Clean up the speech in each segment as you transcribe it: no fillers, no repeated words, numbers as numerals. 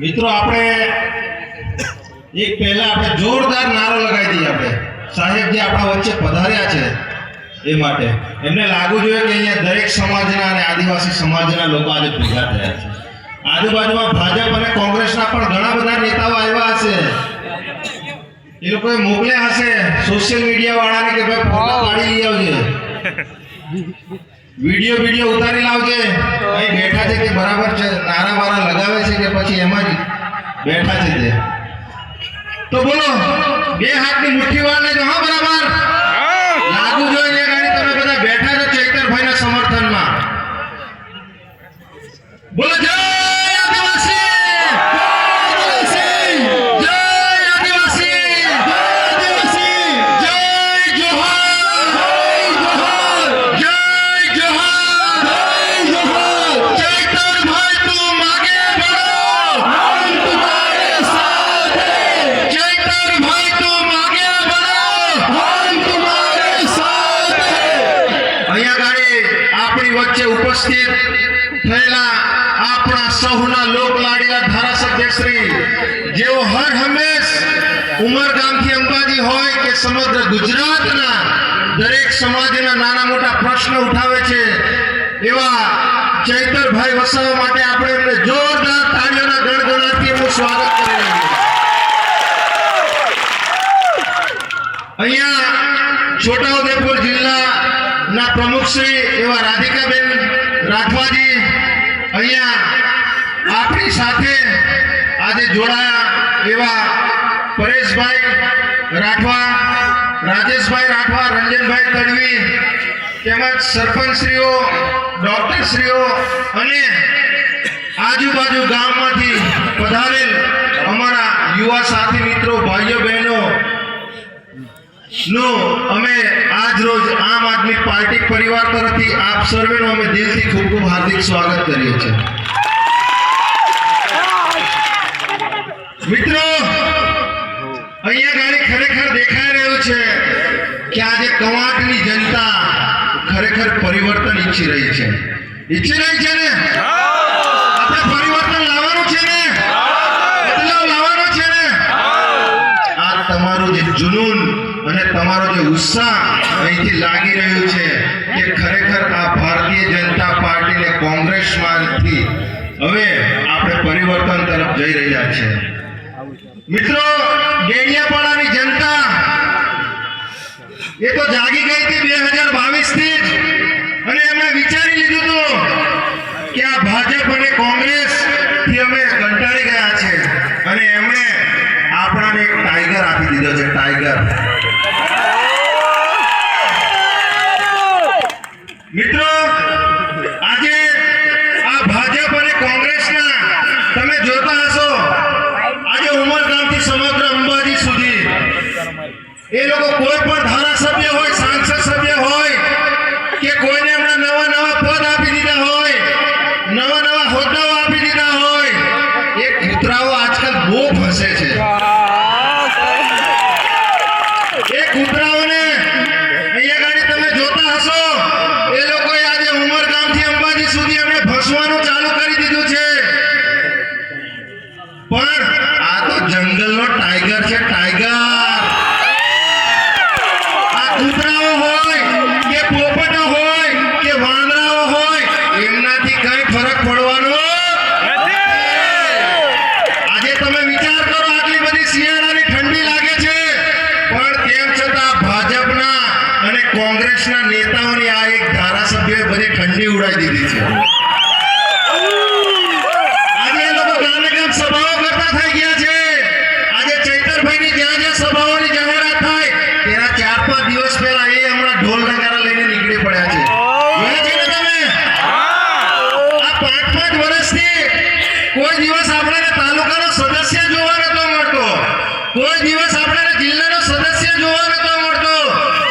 મિત્રો આપણે એક પહેલા આપણે જોરદાર નારો લગાવી દઈએ આપણે સાહેબ જે આપણા વચ્ચે પધાર્યા છે એ માટે એમને લાગવું જોઈએ કે અહીંયા દરેક સમાજના અને આદિવાસી સમાજના લોકો આજે ભેગા થયા છે. આજુબાજુમાં ભાજપ અને કોંગ્રેસના પણ ઘણા બધા નેતાઓ આવ્યા હશે. એ લોકોએ મોકલ્યા હશે સોશિયલ મીડિયા વાળાને કે ભાઈ ફોટા પાડી લઈ આવજે, વિડીયો ઉતારી લાવજે, અહીં બેઠા છે કે બરાબર છે, નારા બારા લગાવે છે કે પછી એમ જ બેઠા છે તે. તો બોલો બે હાથની મુઠ્ઠી વાળને જો હા બરાબર લાગુ જોઈએ ગાડી તમે બધા બેઠા છો ચૈતરભાઈના સમર્થનમાં. બોલો જય આદિવાસી, જય આદિવાસી, જય જોહાર, જય જોહાર. ચૈતરભાઈ તું માગે बढ़ो, हम तुम्हारे साथ हैं. चैतरભાઈ તું માગે बढ़ो, हम तुम्हारे साथ हैं. અહીંયા ગાડી આપણી વચ્ચે ઉપસ્થિત થયેલા આપણા સૌના લોકલાડીલા ધારાસભ્ય શ્રી જેઓ હર હંમેશ ઉમરગામથી અંબાજી હોય કે સમગ્ર ગુજરાતના દરેક સમાજના નાના મોટા પ્રશ્ન ઉઠાવે છે એવા ચૈતરભાઈ વસાવા માટે આપણે એમને જોરદાર તાળીઓના ગણગણાટથી એમનું સ્વાગત કરીએ. અહીંયા છોટાઉદેપુર જિલ્લાના પ્રમુખ શ્રી એવા રાધિકાબેન રાઠવાજી અહીંયા આપણી સાથે આજે જોડાયા એવા પરેશભાઈ રાઠવા, રાજેશભાઈ રાઠવા, રંજનભાઈ તડવી તેમજ સરપંચશ્રીઓ, ડોક્ટરશ્રીઓ અને આજુબાજુ ગામમાંથી પધારેલ અમારા યુવા સાથી મિત્રો, ભાઈઓ બહેનો નો અમે આજ રોજ આમ આદમી પાર્ટી પરિવાર તરફથી આપ સર્વેનો અમે દિલથી ખૂબ ખૂબ હાર્દિક સ્વાગત કરીએ છીએ. મિત્રો અહીંયા ગાડી ખરેખર દેખાઈ રહ્યું છે કે આજે કવાંટની જનતા ખરેખર પરિવર્તન ઈચ્છી રહી છે. ઈચ્છી રહી છે ને? આપણે પરિવર્તન લાવવાનું છે ને? બદલાવ લાવવાનો છે ને? આ તમારું જે જુનૂન અને તમારો જે ઉત્સાહ અહીંથી લાગી રહ્યું છે કે ખરેખર આ ભારતીય જનતા પાર્ટી ને કોંગ્રેસમાંથી હવે આપણે પરિવર્તન તરફ જઈ રહ્યા છે. મિત્રો ડેડિયાપાડાની જનતા એ તો જાગી ગઈ હતી 2022 થી જ, અને એમણે વિચારી લીધું હતું કે આ ભાજપ અને કોંગ્રેસ થી અમે કંટાળી ગયા છે, અને એમણે આપણાને એક ટાઈગર આપી દીધો છે. ટાઈગર મિત્રો આજે આ ભાજપ અને કોંગ્રેસના તમે જોતા હશો આજે ઉમરગામથી સમગ્ર અંબાજી સુધી એ લોકો કોઈ પણ ધારાસભ્ય હોય, સાંસદ સભ્ય હોય કે કોઈને એમણે નવા નવા પદ આપી દીધા હોય, નવા નવા હોદ્દાઓ આપી દીધા હોય, એ કૂતરાઓ આજકાલ બહુ ફસે છે. એ કૂતરાઓને અહીંયા ગાડી તમે જોતા હશો એ લોકોએ આજે ઉમરગામથી અંબાજી સુધી એમણે ફસવાનું ચાલુ કરી દીધું છે. પણ આ તો જંગલનો ટાઈગર છે. ટાઈગર આ કૂતરાઓ હોય કે પોપટો હોય કે વાંદરાઓ હોય એમનાથી કઈ ફરક પડવાનો આજે તમે વિચાર કરો આટલી બધી શિયાળાની ઠંડી લાગે છે પણ તેમ છતાં ભાજપના અને કોંગ્રેસના નેતાઓની આ એક ધારાસભ્યોએ બધી ઠંડી ઉડાવી દીધી છે. આજે એ લોકો ગામે ગામ સભાઓ કરતા થઈ ગયા છે. આજે ચૈતરભાઈની જ્યાં જ્યાં સભાઓની જાહેરાત થાય તેના 4-5 દિવસ પહેલા એ હમણાં ઢોલ નગારા લઈને નીકળી પડ્યા છે. જોયા છે ને તમે? આ 5-5 વર્ષથી કોઈ દિવસ આપણને તાલુકાનો સદસ્ય જોવા નતો મળતો, કોઈ દિવસ આપણને જિલ્લાનો સદસ્ય જોવા નતો મળતો,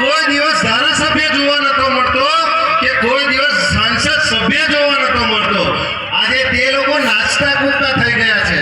કોઈ દિવસ ધારાસભ્ય જોવા નતો મળતો કે કોઈ દિવસ સાંસદ સભ્ય જોવા નતો મળતો. આજે તે લોકો નાચતા કૂદતા થઈ ગયા છે.